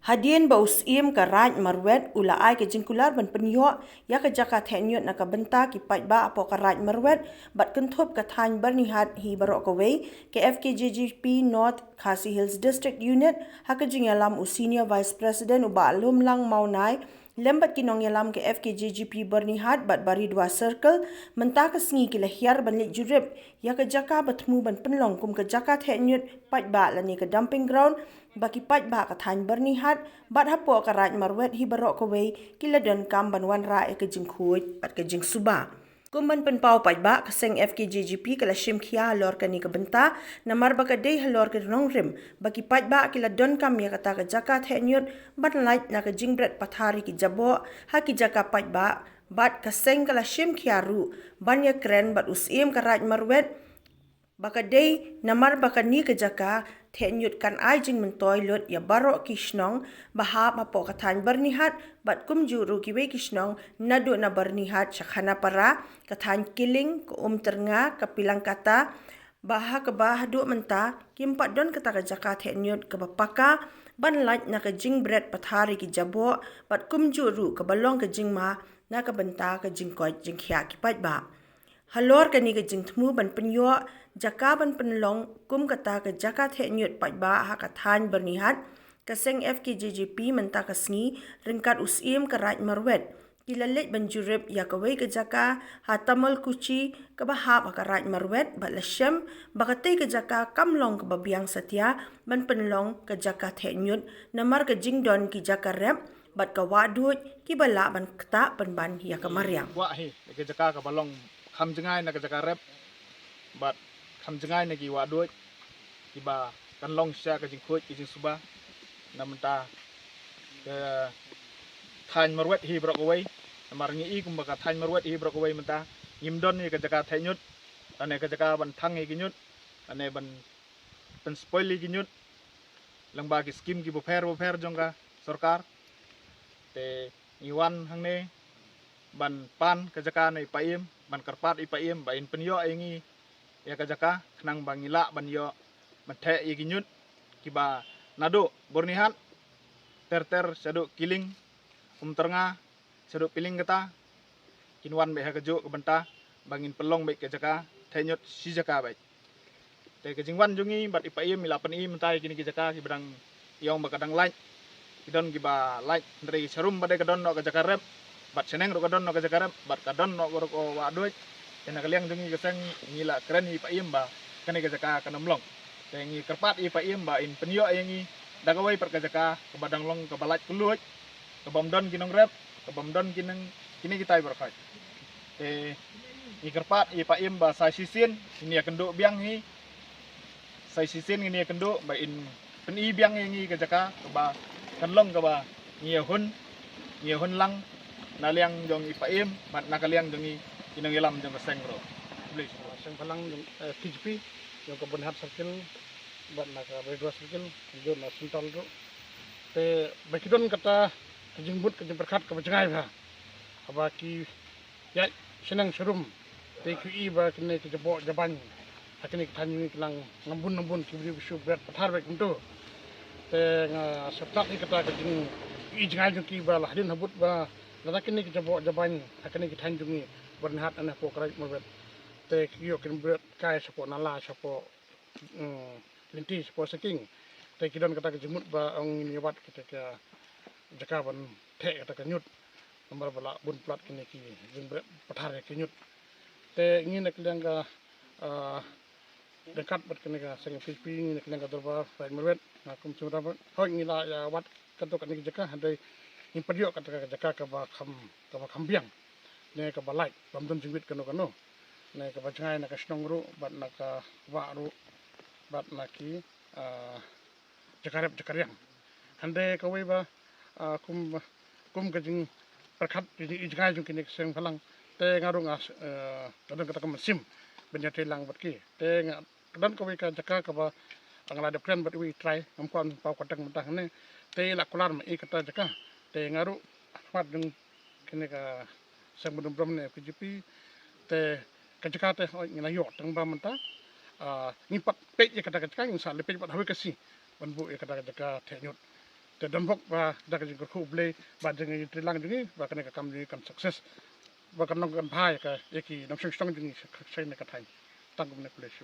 Hadien ba usim ka raj marwet ula ai ke jingkular ban penyo ya ke jaka thenyot na ka benta ki pai ba apo ka raj marwet bat kenthop ka thany barni hat hi barok ka wei ke FKJGP North Khasi Hills District Unit ha ke jingalam Senior Vice President uba alum lang maunai lembat kinong yalam ke FKJGP barni hat bat bari dua circle menta ka sngi ki lahiar ban lik jurip ya ke jaka batmu ban penlong kum ke jaka thenyot pai ba lani ke dumping ground baki pai ba ka thany barni hat bat hapo ka raj marwet hi barok ka wei kila don kam ban wan ra e ka jing khuj bat ka jing suba kumban pen pau pai ba ka seng FKJGP kala shim khia lor ka ni ka benta namar ba ka dei halor ka rong rim baki pai ba kila don kam ya kata ka jaka thenyot bat light na ka jing bret pathari ki jabo ha ki jaka pai ba bat ka seng kala shim khia ru ban ya kren bat usim ka raj marwet baka day namar baka ni ka jaka thenyut kan ai jing men toilet ya baro kishnong bahap apo kathan barnihat bat kum juru ki we kishnong nadu na barnihat shakhana para kathan killing ko ternga kapilang kata baha ka bahadu menta kimpat don kata ka jaka thenyut ka bapaka ban light na ka jing bread pathari ki jabo bat kum juru ka balong ka jing ma na ka benta ka jing koi jing khia ki pat ba halor ka ni ka jing thmu ban penyo jaka ban penlong kum kata ka jaka thenyut pai ba ha ka than bernihat ka seng FKJGP menta ka sngi ringkat usim ka raj marwet kilalet ban jurip ya ka wei ka jaka ha tamal kuchi ka bahap ka raj marwet ba lashem ba ka te ka jaka kamlong ka babiang satya ban penlong ka jaka thenyut namar ka jingdon ki jaka rep bat ka wadut ki bala ban kta ban ya ka mariam wa hi ke jaka ka balong kham jengai na ke jaka rep bat kham jengai na ki wa duit ki ba kan long sha ka jing khoj ki jing suba na menta ke than marwet hi brok wei mar ngi i kum ba ka than marwet hi brok wei menta ngim don ni ke jaka thanyut ane ke jaka ban thang ki nyut ane ban spoil ki nyut lang ba ki skim ki bo pher jong ka sarkar te iwan hang ne ban pan ke jaka nei paim ban karpat i paim ba in penyo aingi ya ka jaka khnang bangila ban yo mathe i ginyut ki ba nado bornihan ter sadu kiling teranga sadu piling kata kinwan be ha ka jo ka benta bangin pelong be ke jaka thenyut si jaka bai te ke jingwan jungi bat i paim ila pan i mentai kini ke jaka ki badang yong ba kadang like kidon ki ba like dari serum bade kadon no ka jaka rep bat seneng ro kadon no ka jaka rep bat kadon no ko wa duit kena kaliang jungi keseng ngila keren i paim ba kene ka jaka kanomlong te ngi kerpat i paim ba in penyo yangi dagawai per ka jaka ke badang long ke balat kuluj ke bomdon kinong rep ke bomdon kini kita berkai te i kerpat i paim ba sai sisin ini akan do biang hi sai sisin ini akan do ba in pen i biang yangi ka jaka ke ba kanlong ka ba ngia hun lang na liang jong ipaim mat na kaliang jong kinang ilam jong seng ro please seng palang jong TGP jong ka bonhat circle bat na ka bedua circle jong na suntal ro te bakidon kata jingbut ka berkat ka bajangai ba aba ki ya senang serum te ki i ba kene ki jabo jaban akini tanyu lang ngambun ki bisu berat pathar ba kuntu te nga sabtak ni kata ka jing i jangai jong ki ba lahdin habut ba ladakin ni ki jabo jaban akini ki tanju ni bernihat ana po krai mabet te kiyo kin berat kai sapo nala sapo linti sapo saking te kidon kata ka jimut ba ong ni wat kita ka jaka ban the kata ka nyut nomor bala bun plat kini ki jing berat pathar ki nyut te ngi nak lang ka dekat bat kini ka seng PP ngi nak lang ka dorba pai mabet na kum chura ba hoi ngi la ya wat kato ka ni jaka handai in padio kata ka jaka ka ba kham biang ne ka balai bamdon jingwit kano ne ka bajangai na ka snong ru bat na ka wa ru bat na ki jakarep hande ka wei ba kum ka jing perkhat ji jangai jung kini seng phalang te ngarung kadon kata ka mesim benya telang bat ki te kadon ka wei ka jaka ka ba angala de plan bat wi try ngam kon pau kadang mentah ne te la kular ma i kata jaka te ngaru wat jung kini ka sang bedom ne PGP te kajaka te ngina yo tang ba menta ngipat pe ye kata kata ngin sa le pe bat hawe kasi ban bu ye kata kata te nyut te dampok ba da ka jing ko ble ba jing trilang jing ba ka kam ni kan sukses ba kan nong kan phai ka eki nong sing song jing sai ne ka thai tang ne kule shi